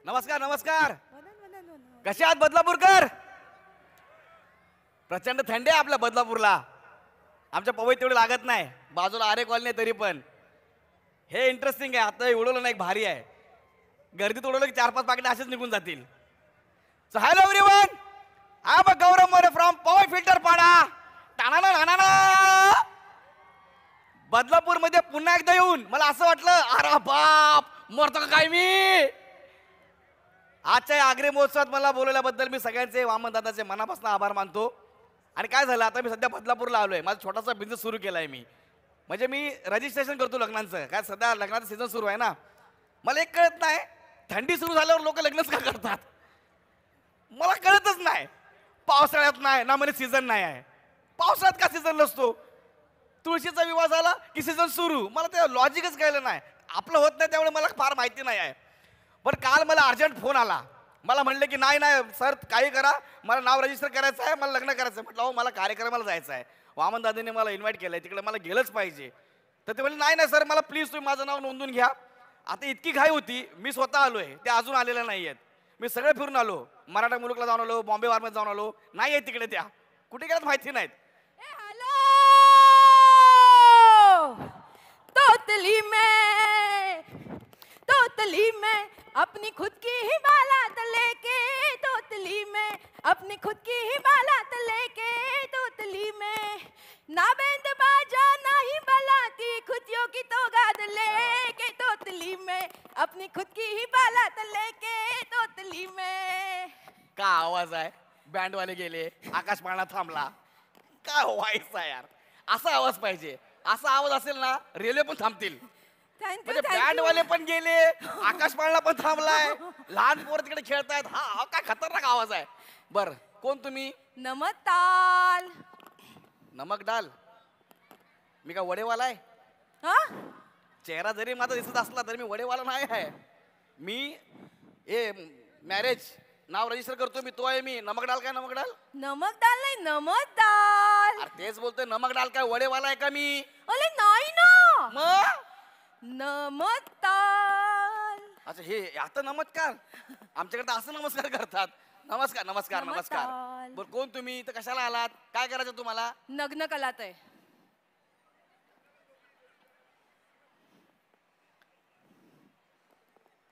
नमस्कार नमस्कार. कसे आहात बदलापूरकर? प्रचंड थंडी आहे आपल्या बदलापूरला. आमच्या पवई तेवढी लागत नाही. बाजूला आरे कॉलनी तरी पण हे इंटरेस्टिंग आहे. आता उडवलं नाही, भारी आहे. गर्दीत उडवलं की 4-5 पाकिट असेच निघून जातील. So hello everyone, I am Gaurav More from Powai filter Pada. Badlapur मध्ये पुन्हा एकदा येऊन मला असं वाटलं, अरे बाप मरतो का काय मी. आजच्या या आग्रे महोत्सवात मला बोलवल्याबद्दल मी सगळ्यांचे, वामन दादाचे मनापासून आभार मानतो. आणि काय झालं, आता मी सध्या बदलापूरला आलोय. माझा छोटासा बिझनेस सुरू केलाय मी. म्हणजे मी रजिस्ट्रेशन करतो लग्नांचं. काय सध्या लग्नाचं सीझन सुरू आहे ना. मला एक कळत नाही, थंडी सुरू झाल्यावर लोक लग्नच का करतात. मला कळतच नाही. पावसाळ्यात नाही ना, म्हणजे सीझन नाही आहे. पावसाळ्यात का सीझन नसतो. तुळशीचा विवाह झाला की सीझन सुरू. मला ते लॉजिकच कळलं नाही. आपलं होत नाही त्यामुळे मला फार माहिती नाही आहे. पण काल मला अर्जंट फोन आला. मला म्हणले की नाही नाही सर, काही करा, मला नाव रजिस्टर करायचं आहे, मला लग्न करायचं आहे. म्हटलं हो, मला कार्यक्रमाला जायचं आहे. वामन दादांनी मला इन्व्हाइट केलंय, तिकडे मला गेलंच पाहिजे. तर ते म्हणले नाही नाही सर, मला प्लीज तुम्ही माझं नाव नोंदवून घ्या. आता इतकी घाई होती, मी स्वतः आलोय, ते अजून आलेले नाही आहेत. मी सगळे फिरून आलो. मराठा मुलुकला जाऊन आलो, बॉम्बे वारमध्ये जाऊन आलो. नाही आहे तिकडे, त्या कुठे गेल्यात माहिती नाहीत. तोतली में अपनी खुद की ही बालात लेके, तोतली में अपनी खुद की ही बालात लेके, तोतली में ना बैंड बाजा ना ही बलाती, खुदियों की तौगात लेके, तोतली में अपनी खुद की ही बालात लेके, तोतली में. का आवाज आहे. बँड वाले गेले, आकाश पाळणा थांबला. काय व्हायचं यार, असा आवाज पाहिजे. असा आवाज असेल ना, रेल्वे पण थांबतील. म्हणजे बँड वाले पण गेले, आकाश पाळणा पण थांबलाय, लहान पोर तिकडे खेळतायत. हा काय खतरनाक आवाज आहे. बर, कोण तुम्ही? नमताल. नमक डाल. मी का वडेवाला आहे? चेहरा जरी माझा दिसत असला तरी मी वडेवाला नाही आहे. मी मॅरेज नाव रजिस्टर करतो मी, तो आहे मी. नमक डाल काय? नमक डाल. नमक डाल नाही, नमक डाल. अरे तेच बोलतोय, नमक डाल काय? वडेवाला आहे का मी? अरे नाही ना, मग नमस्कार. अच्छा, हे आता नमस्कार. आमच्याकडे असं नमस्कार करतात. नमस्कार नमस्कार नमस्कार. बरं, कोण तुम्ही? तर कशाला आलात? काय करायचं तुम्हाला? नग्न कलात आहे.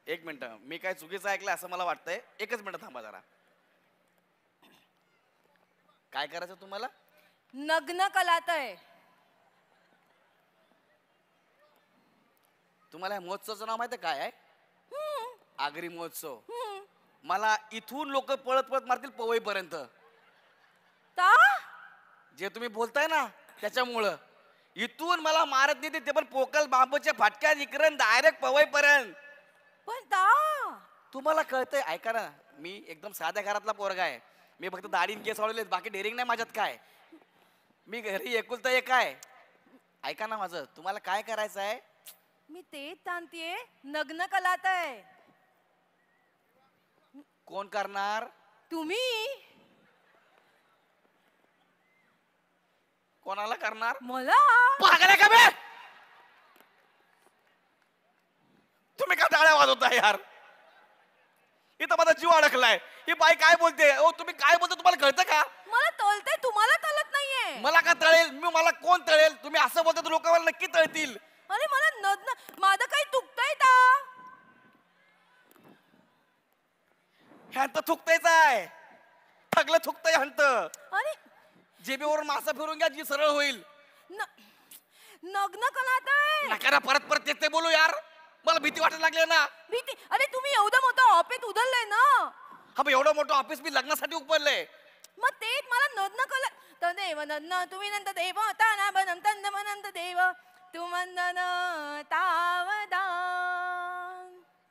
एक मिनिट, मी काय चुकीचं ऐकलं असं मला वाटतंय. एकच मिनिट थांबा जरा. काय करायचं तुम्हाला? नग्न कलात आहे. तुम्हाला महोत्सवाचं नाव माहिती काय आहे? आगरी महोत्सव. मला इथून लोक पळत पळत मारतील पवई पर्यंत. जे तुम्ही बोलताय ना त्याच्यामुळं इथून मला मारत नाही. ते पण पोकल बांबूच्या फाटक्यात इकडं डायरेक्ट पवई पर्यंत. पण तुम्हाला कळतंय? ऐका ना, मी एकदम साध्या घरातला पोरगा आहे. मी फक्त दाढीन केस वाढवलेत, बाकी डेअरिंग नाही माझ्यात काय. मी घरी एकुलता एक आहे. ऐका ना माझं, तुम्हाला काय करायचं आहे? मी तेच सांगतेय, नग्न कलात आहे. कोण करणार? तुम्ही. कोणाला करणार? मला. पागल आहे का बे? तुम्ही का टाळ्या वाजवताय यार? इथं माझा जीव अडकलाय. ही बाई काय बोलते? ओ तुम्ही काय बोलता, तुम्हाला कळतं का? मला तळतंय, तुम्हाला तळत नाहीये. मला का तळेल? मला कोण तळेल? तुम्ही असं बोलता तर लोक मला नक्की तळतील. अरे मला नग्न, माझं काही चुकतंय का? ह्यांत थुकतायच आहे. ठगलं थुकतंय ह्यांत. अरे जेबीवरून मासा फिरून घ्या, जी सरळ होईल. नग्न कलात आहे. नका ना परत परत तेच ते बोलू यार. मला भीती वाटायला लागली ना. भीती? अरे तुम्ही एवढं मोठं ऑफिस उधळलंय ना. हा, एवढं मोठं ऑफिस मी लग्नासाठी उभारलंय. मग तेच मला नग्न कला. तदेव नग्न तुम्ही नंत देव ताना बनम तंद मनंत देव तुमंदन तावदा.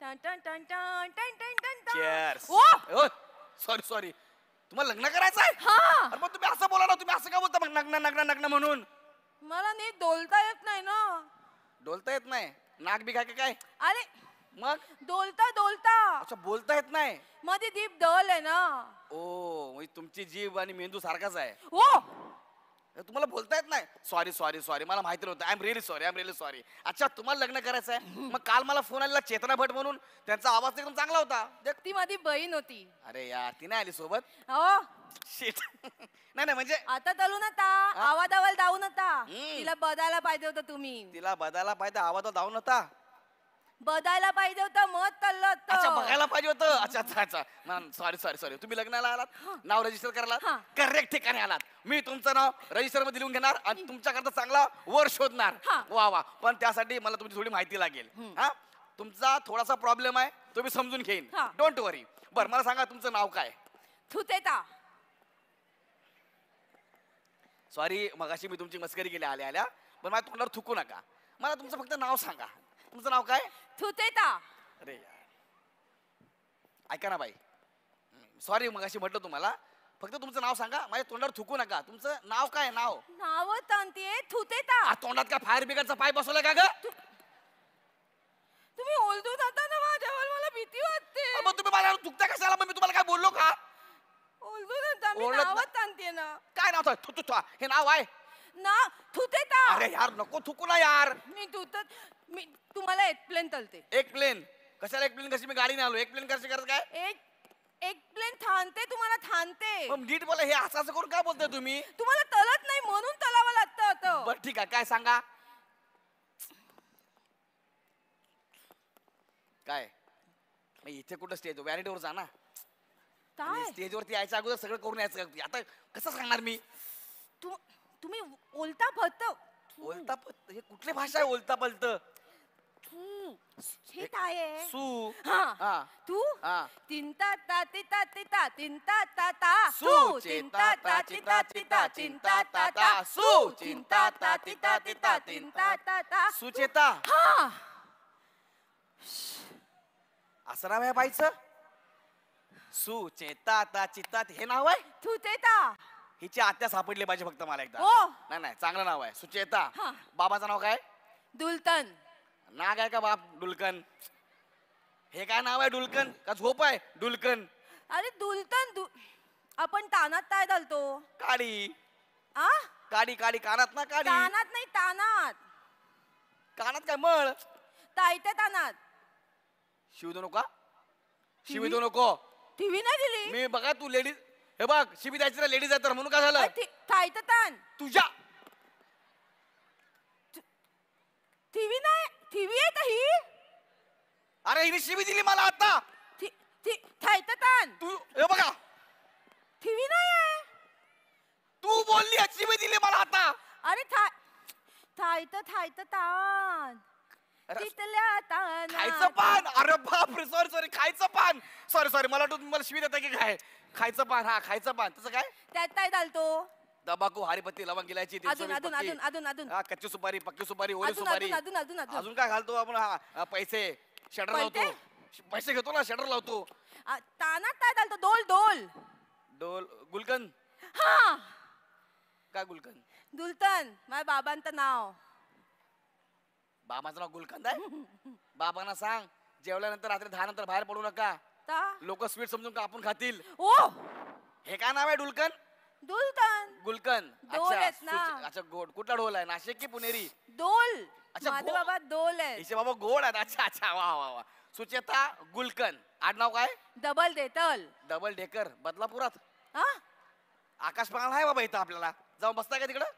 टन टन टन टन टन टन टन. चीयर्स. Oh sorry sorry. तुम्हाला लग्न करायचं आहे? हा. अरे मग तुम्ही असं बोला ना. तुम्ही असं का बोलता मग नग्न नग्न नग्न म्हणून? मला नीट डोलता येत नाही ना. डोलता येत नाही? नाक बी काय? अरे मग डोलता डोलता. अच्छा, बोलता येत नाही. मध्ये दीप दल आहे ना. ओ, तुमची जीभ आणि मेंदू सारखाच आहे. ओ तुम्हाला बोलता येत नाही? सॉरी सॉरी सॉरी, मला माहिती नव्हतं. I am really sorry, I am really sorry. अच्छा, तुम्हाला लग्न करायचं आहे? मग काल मला फोन आलेला चेतना भट म्हणून, त्यांचा आवाज एकदम चांगला होता. ती माझी बहीण होती. अरे यार, ती नाही आली सोबत? हो. शिट. नाही नाही, म्हणजे आता तलू नका, आवाजावर जाऊ नका. हम्म. तिला बदायला पाहिजे होतं तुम्ही. तिला बदायला पाहिजे, आवाज जाऊन होता. बदायला पाहिजे होतं, मत तल्लं अच्छा, होतं. बघायला पाहिजे होतं. अच्छा अच्छा अच्छा, सॉरी सॉरी सॉरी. तुम्ही लग्नाला आलात, नाव रजिस्टर करायला हा. करेक्ट ठिकाणी आलात. मी तुमचं नाव रजिस्टर मध्ये लिहून घेणार आणि तुमच्याकरता चांगला वर शोधणार. हा. वा वा. पण त्यासाठी मला तुमची थोडी माहिती लागेल. हा, तुमचा थोडासा प्रॉब्लेम आहे, तो मी समजून घेईन. हा. डोंट वरी. बरं, मला सांगा तुमचं नाव काय? थुतेता. सॉरी, मगाशी मी तुमची मस्करी केली आल्या आल्या, पण माझ्या तोंडावर थुकू नका. मला तुमचं फक्त नाव सांगा. तुमचं नाव काय? थुतेता. अरे यार, ऐका ना बाई, सॉरी मगाशी म्हटलं तुम्हाला, फक्त तुमचं नाव सांगा, माझ्या तोंडावर थुकू नका. तुमचं नाव काय? नाव नाव तांतीये थुतेता. तोंडात काय फायर ब्रिगेडचा पाईप बसवलाय का ग? तुम्ही ओलदून जाता ना माझ्यावर, मला भीती वाटते. मग तुम्ही मला थुकता कशाला? मग मी तुम्हाला काय बोललो का? ओलदून जाता, मी ओरडत नावच तांतीये ना. काय नाव? थु थु थु. हे नाव आहे? ना थुतेता. अरे यार, नको थुकू ना यार. मी तुतत, मी तुम्हाला एअरप्लेन तलते. एक प्लेन कशाला? एक प्लेन कशी? मी गाडीने आलो. एक प्लेन कशी करत काय? एक प्लेन थांबते, तुम्हाला थांबते. मग नीट बोला. हे असं असं करून काय बोलताय तुम्ही? तुम्हाला तलत नाही म्हणून तलावं लागतं होतं. बरं ठीक आहे, काय सांगा? काय? मग इथे कुठं स्टेज? व्हॅनिटीवर जा ना. काय स्टेजवरती यायच्या अगोदर सगळं करून यायचं. आता कसं सांगणार मी? तुम्ही ओलता फक्त. ओलता हे कुठली भाषा आहे? ओलता पलत हे काय आहे? सू. हा. हा. तू हा. तिंता ता तिता तिता तिंता ता ता सू चिंता ता चिता चिता चिंता ता ता सू चिंता ता चिता चिता चिंता ता ता. सुचेता. हा. असं नाव आहे बाईचं? सुचेता ता चिता, हे नाव आहे? थुतेता. हिची आत्या सापडली पाहिजे फक्त मला एकदा. हो. नाही नाही, चांगलं नाव आहे सुचेता. हा. बाबाचं नाव काय? दुलतन. नाग आहे का बाप? डुलकन. हे काय नाव आहे? डुलकन का झोप आहे? डुलकन. अरे दुलतन आपण तानात काय घालतो? काडी. आ? काडी काडी, कानात ना काडी. तानात नाही, तानात. कानात काय? मळ. ताईत्या तानात. शिव देऊ नका, शिवी देऊ नको. टीव्ही नाही दिली. मी बघा, तू लेडीज, हे बघ, शिवी द्यायची ना लेडीज आहे तर, म्हणून काय झालं? ताईत्या तान. तुझ्या टीव्ही नाही, टीव्ही आहे का ही? अरे हिने शिवी दिली मला आता. थायतं तान. तू हे बघा, टीव्ही नाही आहे. तू बोलली शिवी दिली मला आता. अरे थायतं तान. अरे, तिथल्या तान. खायचं पान. अरे बापरे, सॉरी सॉरी, खायचं पान. सॉरी सॉरी, मला वाटतं तुम्ही मला शिवी देता की काय? खायचं पान. हा, खायचं पान. तसं काय? त्यात काय घालतो? तंबाखू, हरिपत्ती, लवंग, इलायची, अजून अजून अजून अजून अजून हा, कच्ची सुपारी, पक्की सुपारी, ओली अजून सुपारी. अजून अजून अजून अजून काय घालतो आपण? हा, पैसे, शटर लावतो. पैसे घेतो ना, शटर लावतो. तानात काय घालतो? डोल डोल. डोल, गुलकंद. हा. काय गुलकंद? दुलतन माझ्या बाबांचं नाव. बाबाचं नाव गुलकंद आहे? बाबांना सांग जेवल्यानंतर रात्री 10 नंतर बाहेर पडू नका. लोक स्वीट समजून का आपण खातील. ओ, हे काय नाव आहे? डुलकन? दुलतन. गुलकंद. डोल आहेत ना. अच्छा, गोड. कुठला ढोल आहे? नाशिक की पुणेरी? डोल. अच्छा, माझे बाबा डोल आहे. हिचे बाबा गोड आहेत. अच्छा अच्छा, वा वा वा. सुचेता गुलकंद. आडनाव काय? डबल देतल. डबल ढेकर, बदलापुरात. हा, आकाश पाळणा आहे बाबा इथं आपल्याला. जाऊन बसताय का तिकडं?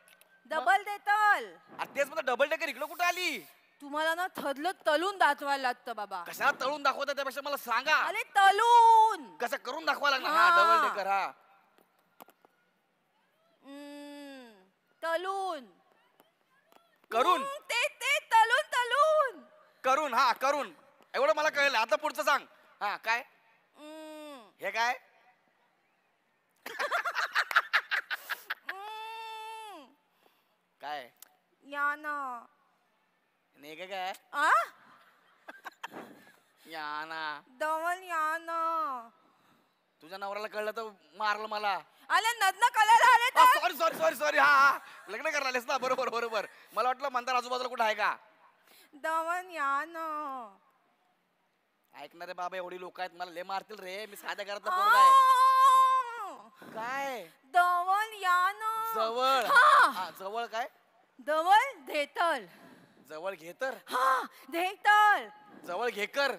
डबल देतल. तेच म्हणतो, डबल डेकर इकडं कुठं आली? तुम्हाला ना थरलं तलून दाखवायला लागतं बाबा. कशाला तळून दाखवता? त्यापेक्षा मला सांगा अरे तलून. कसं करून दाखवायला लागणार. हा, डबल डेकर. हा, तलून. करून. ते तलून तलून. करून. हा, करून. एवढं मला कळलं. आता पुढचं सांग. हा, काय? हे काय? काय? याना. नाही काय? आ? याना. दमन याना. तुझ्या नवऱ्याला कळलं तर मारलं मला. आले नदन कळायला आले तर. Sorry sorry sorry sorry. हा, लग्न करायला आलेस ना? बरोबर बरोबर. मला वाटलं मंदार आजूबाजूला कुठं आहे का? दमन याना. ऐकणारे बाबा एवढी लोक आहेत, मला लय मारतील रे. मी साध्या घरातला पोरगा आहे. काय दवल या ना. जवळ हा. हा, जवळ काय दवल धेतल. जवळ घेतर हा धेतल. जवळ घेकर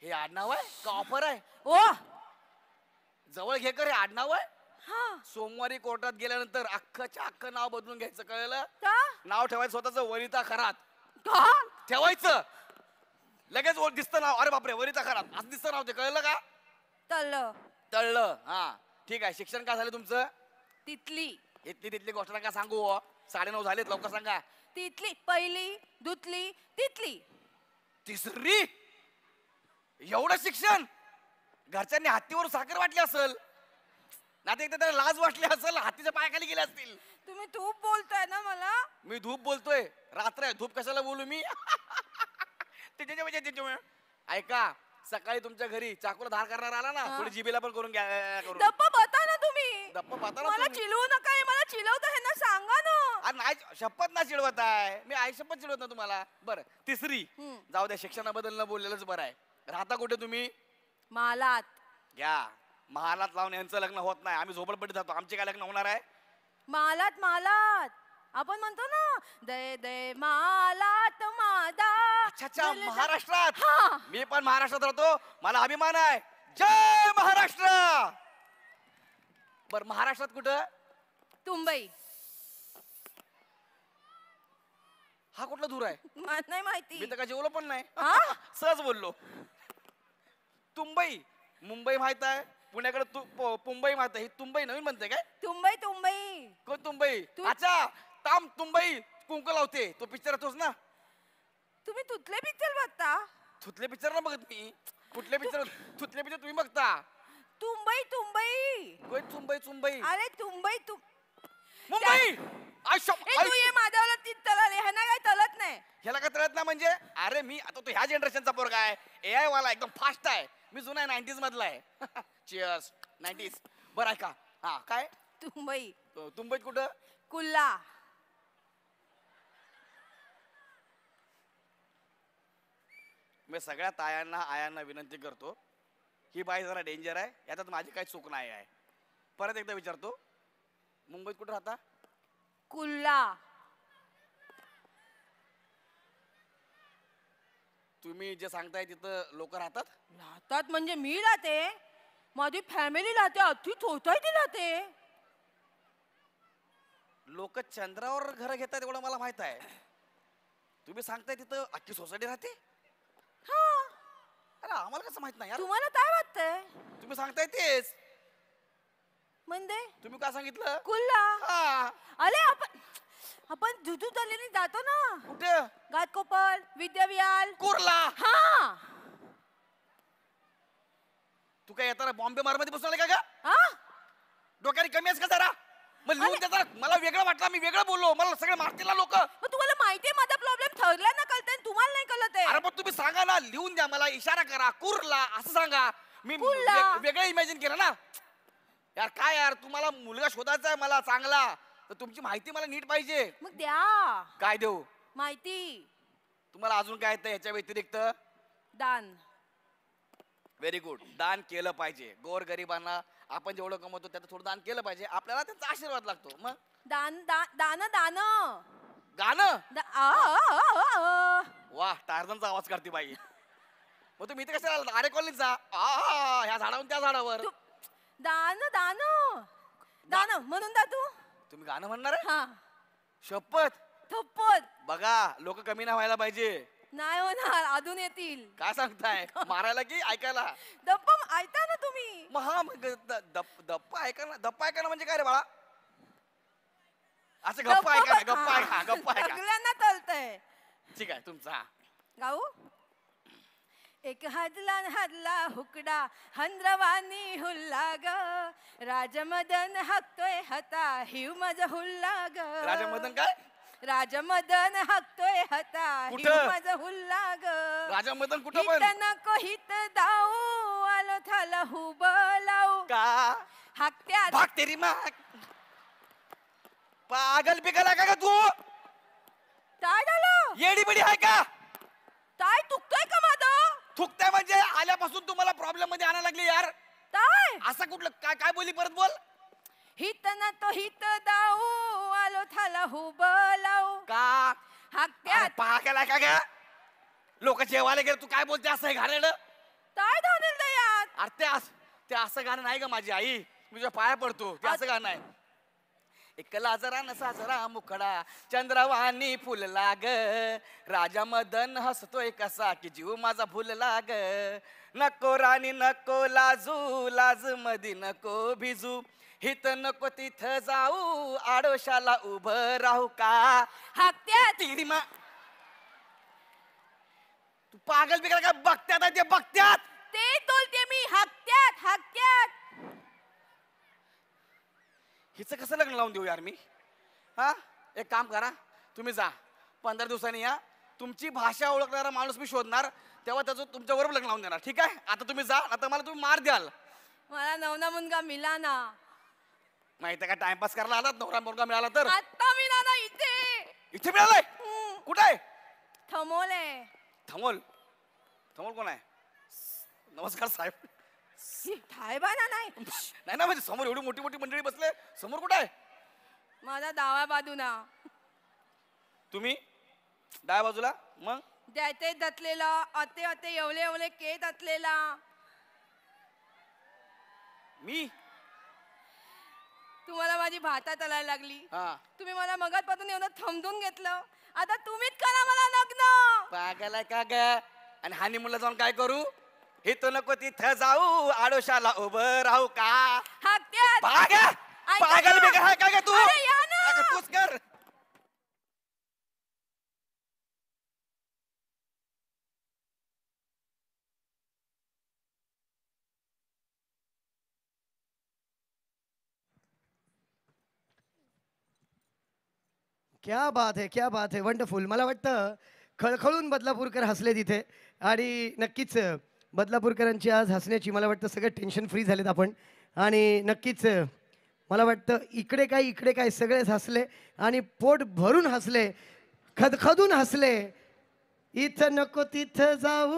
हे आडनाव आहे का ऑफर आहे? ओ जवळ घेकर हे आडनाव आहे. हा सोमवारी कोर्टात गेल्यानंतर अख्खच्या अख्खं नाव बदलून घ्यायचं, कळलं? का नाव ठेवायचं स्वतःच वनिता खरात का ठेवायचं. लगेच दिसतं नाव, अरे बापरे वनिता खरात असं दिसतं नाव, ते कळलं का? तल तळलं. हा ठीक आहे. शिक्षण काय झालं तुमचं? तिथली इथली तिथली गोष्ट नका सांगू हो. 9:30 झालेत, लवकर सांगा. तिथली पहिली दुतली तिथली. तिसरी? एवढं शिक्षण? घरच्यांनी हत्तीवर साखर वाटली असेल, ना ते त्याला लाज वाटली असेल, हातीच्या पायाखाली गेले असतील. तुम्ही तू बोलताय ना मला. मी धूप बोलतोय, रात्र आहे, धूप कशाला बोलू मी? त्याच्यामुळे ऐका, सकाळी तुमच्या घरी चाकूला धार करणार आला ना, थोडी जिबेला पण करून घ्या. करून दप्पा बता ना तुम्ही. दप्पा पाहता ना मला तुम्ही. चिलवू नका. हे मला चिलवत आहे ना, सांगा ना. अरे नाही, शपथ ना चिडवत आहे मी, आई शपथ चिडवत ना तुम्हाला. बरं तिसरी, जाऊ द्या, शिक्षणाबद्दल न बोललेलंच बरं आहे. राहता कुठे तुम्ही? मालात. घ्या, महालात लावून यांचं लग्न होत नाही, आम्ही झोपडपट्टीत जातो, आमचे काय लग्न होणार आहे? मालात मालात आपण म्हणतो ना, दे दे मालात मादा. अच्छा अच्छा, महाराष्ट्रात. हा. मी पण महाराष्ट्रात राहतो, मला अभिमान आहे. जय महाराष्ट्र. बर महाराष्ट्रात कुठं? तुंबई. हा कुठला दूर आहे? मला नाही माहिती. मी तर काय जेवलो पण नाही, हा? सहज बोललो. तुंबई. मुंबई माहित आहे, पुण्याकडे मुंबई माहित आहे, ही तुंबई नवीन बनते काय? तुंबई तुंबई. कोण तुंबई? अच्छा, ताम तुंबई कुंकू लावते, तो पिक्चर तोच ना? तुम्ही तुतले पिक्चर बघता? थुतले पिक्चर ना बघत मी. कुठले पिक्चर? थुतले पिक्चर तुम्ही बघता? तुंबई तुंबई. कोण तुंबई? तुंबई अरे तुंबई तुम मुंबई. तू ये माझ्यावाला ती तलत ह्यांना काय तलत नाही. ह्याला काय तळत ना म्हणजे? अरे मी आता तो ह्या जनरेशनचा पोरगा आहे, AI वाला एकदम फास्ट आहे. मी जुना आहे, 90s मधला आहे. Cheers 90s. बरं ऐका, हा काय तुंबई. तुंबईत कुठं? कुल्ला. मी सगळ्या तायांना आयांना विनंती करतो, ही बाई जरा डेंजर आहे, याच्यात माझी काही चूक नाही आहे. परत एकदा विचारतो, मुंबईत कुठं राहता? कुल्ला. तुम्ही जे सांगताय तिथं लोक राहतात? राहतात म्हणजे मी राहते, माझी फॅमिली राहते, अख्खी सोसायटी राहते. लोक चंद्रावर घर घेतात एवढं मला माहित आहे. तुम्ही सांगताय तिथं अख्खी सोसायटी राहते? हा. अरे आम्हाला कसं माहित नाही यार? तुम्हाला काय वाटतंय? तुम्ही सांगताय तेच. म्हणजे तुम्ही काय सांगितलं? कुल्ला. हा. अरे आपण जुजू चाललेली जातो ना, कुठं? घाटकोपर, विद्याविहार. कुर्ला. हा. तू काय येताना बॉम्बे मारमध्ये बसवलं का ग? हा? डोक्याने कमी आहेस का जरा? मग लिहून द्या जरा. मला वेगळं वाटलं, मी वेगळं बोललो, मला सगळे मारतील ना लोक. मग तुम्हाला माहितीये माझा प्रॉब्लेम ठरला ना कळतंय, तुम्हाला नाही कळत आहे. अरे पण तुम्ही सांगा ना, लिहून द्या, मला इशारा करा, कुर्ला असं सांगा. मी कुर्ला. वेगळं इमॅजिन केलं ना यार. काय यार, तुम्हाला मुलगा शोधायचा आहे मला चांगला, तर तुमची माहिती मला नीट पाहिजे. मग द्या काय देऊ? माहिती. तुम्हाला अजून काय येतं ह्याच्या व्यतिरिक्त? दान. Very good. दान केलं पाहिजे. गोर गरिबांना आपण जेवढं कमवतो त्याचं थोडं दान केलं पाहिजे, आपल्याला त्यांचा आशीर्वाद लागतो. मग दान दान दान. गाणं. आ. वा, टार्झनचा आवाज करते बाई. मग तुम्ही इथे कशाला? आरे कॉलनीचा ह्या झाडावरून त्या झाडावर. दान दान दान म्हणून दा तू. तुम्ही गाणं म्हणणार आहे? हा. शपथ. थप्पत. बघा, लोक कमी नाही व्हायला पाहिजे. नाही होणार, अजून येतील. काय सांगताय? मारायला की ऐकायला? दप्पा ऐका ना तुम्ही. मग हा, मग दप्पा ऐका. दप्पा ऐका म्हणजे काय रे बाळा? असं गप्पा ऐका ना, गप्पा ऐका, गप्पा ऐका. सगळ्यांना चालतंय. ठीक आहे तुमचा. गाऊ. एक हदला हुकडा हंद्रवानी हुल्ला ग, राजमदन हक्तोय हता हिव मज हुल्ला ग. राजमदन काय? राजमदन हक्तोय हता हिव कुठं? मज हुल्ला ग. राजमदन कुठं पण? हित नको हित दाऊ आलो थाला हुबलाऊ का? हक्त्या भाग तेरी माग. पागल बिगल आहे का तू? काय झालं? येडी बिडी आहे का? काय चुकतोय का माझं? थुकताय म्हणजे आल्यापासून तुम्हाला प्रॉब्लेम मध्ये आणायला लागले यार. काय असं कुठलं काय काय बोलली परत बोल. हित ना तो हित दाऊ आलो थाला हुबलाऊ का हाक्यात पाहायला काय का लोक जेवायला गेले तू काय बोलते असं घाणेरडं. काय धानेल यात अरे ते असं गाणं नाही का माझी आई मी तुझ्या पाया पडतो ते असं गाणं आहे. एकला जरा नसा जरा मुखडा चंद्रवाणी फुलला ग राजा मदन हसतोय कसा की जीव माझा फुलला ग नको राणी नको लाजू लाज मधी नको भिजू हित नको तिथं जाऊ आडोशाला उभं राहू का हाक्यात तिरी मा तू पागल बिगल काय बघत्यात आहे ते बघत्यात. ते बोलते मी हाक्यात हाक्यात हिचं कसं लग्न लावून देऊ यार मी. हा एक काम करा तुम्ही जा 15 दिवसांनी या तुमची भाषा ओळखणारा माणूस मी शोधणार तेव्हा त्याचं तुमच्या बरोबर लग्न लावून देणार. ठीक आहे आता तुम्ही जा आता मला तुम्ही मार द्याल. मला नवना मुलगा मिला ना माहिती का टाइमपास करायला आलात नवरा मुलगा मिळाला तर आता मिला ना इथे इथे मिळालाय. कुठे आहे थमोले थमोल थमोल कोण आहे. नमस्कार साहेब. ठायबाना नाही नाही ना म्हणजे समोर एवढी मोठी मोठी मंडळी बसले समोर कुठे आहे. माझा डाव्या बाजूना तुम्ही डाव्या बाजूला मग द्यायते दतलेला अते अते एवले एवले के दतलेला मी तुम्हाला माझी भाता तलायला लागली. हा तुम्ही मला मगातपासून एवढं थमदून घेतलं आता तुम्हीच करा मला लग्न. पागल आहे का ग आणि हानिमूनला जाऊन काय करू इथं नको तिथं जाऊ आडोशाला उभं राहू का हाक्यात पागल बिगल आहे काय तू अरे या ना. अगं तूच कर. क्या बात है वंडरफुल. मला वाटतं खळखळून बदलापूरकर हसले तिथे आणि नक्कीच बदलापूरकरांची आज हसण्याची मला वाटतं सगळं टेन्शन फ्री झालेत आपण आणि नक्कीच मला वाटतं इकडे काय सगळेच हसले आणि पोट भरून हसले खदखदून हसले. इथं नको तिथं जाऊ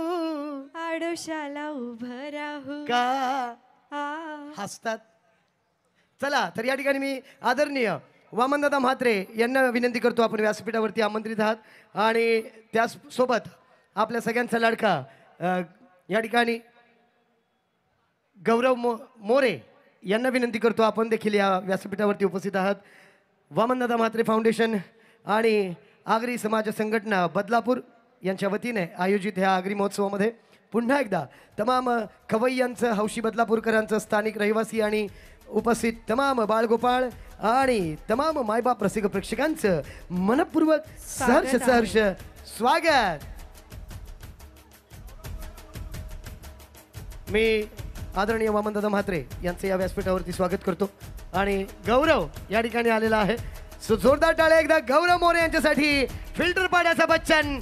आडोशाला उभं राहू का हसतात. चला तर या ठिकाणी मी आदरणीय वामनदादा म्हात्रे यांना विनंती करतो आपण व्यासपीठावरती आमंत्रित आहात आणि त्यासोबत आपल्या सगळ्यांचा लाडका या ठिकाणी गौरव मोरे यांना विनंती करतो आपण देखील या व्यासपीठावरती उपस्थित आहात. वामनदादा म्हात्रे फाउंडेशन आणि आगरी समाज संघटना बदलापूर यांच्या वतीने आयोजित ह्या आगरी महोत्सवामध्ये पुन्हा एकदा तमाम खवय्यांचं हौशी बदलापूरकरांचं स्थानिक रहिवासी आणि उपस्थित तमाम बाळगोपाळ आणि तमाम मायबाप रसिक प्रेक्षकांचं मनपूर्वक सहर्ष स्वागत. मी आदरणीय वामनदादा म्हात्रे यांचं या व्यासपीठावरती स्वागत करतो आणि गौरव या ठिकाणी आलेला आहे. सो जोरदार टाळ्या एकदा गौरव मोरे यांच्यासाठी. फिल्टर पाड्याचा बच्चन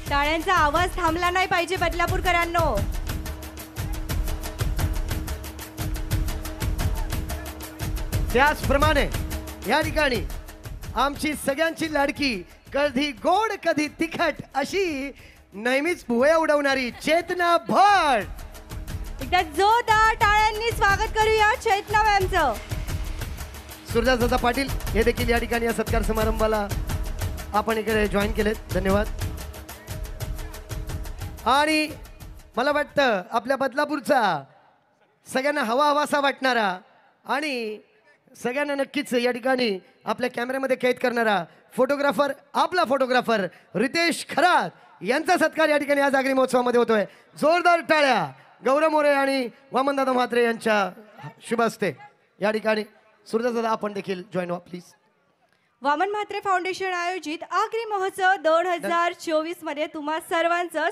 टाळ्यांचा आवाज थांबला नाही पाहिजे बदलापूरकरांनो. त्याचप्रमाणे या ठिकाणी आमची सगळ्यांची लाडकी कधी गोड कधी तिखट अशी नेहमीच भुवया उडवणारी चेतना भट. एकदा जोरदार टाळ्यांनी स्वागत करूया चैतना मॅमचं. सुरदासदादा पाटील हे देखील या ठिकाणी या सत्कार समारंभाला आपण इकडे जॉईन केलेत. धन्यवाद. आणि मला वाटतं आपल्या बदलापूरचा सगळ्यांना हवासा वाटणारा आणि सगळ्यांना नक्कीच या ठिकाणी आपल्या कॅमेऱ्यामध्ये कैद करणारा फोटोग्राफर आपला फोटोग्राफर रितेश खरात यांचा सत्कार या ठिकाणी आज आगरी महोत्सवामध्ये होतोय. जोरदार टाळ्या गौरव मोरे आणि वामनदादा म्हात्रे यांच्या शुभ हस्ते या ठिकाणी. सुरदासदादा आपण देखील जॉईन व्हा प्लीज. वामन म्हात्रे फाउंडेशन आयोजित आगरी महोत्सव 2024 मध्ये तुम्हा सर्वांचं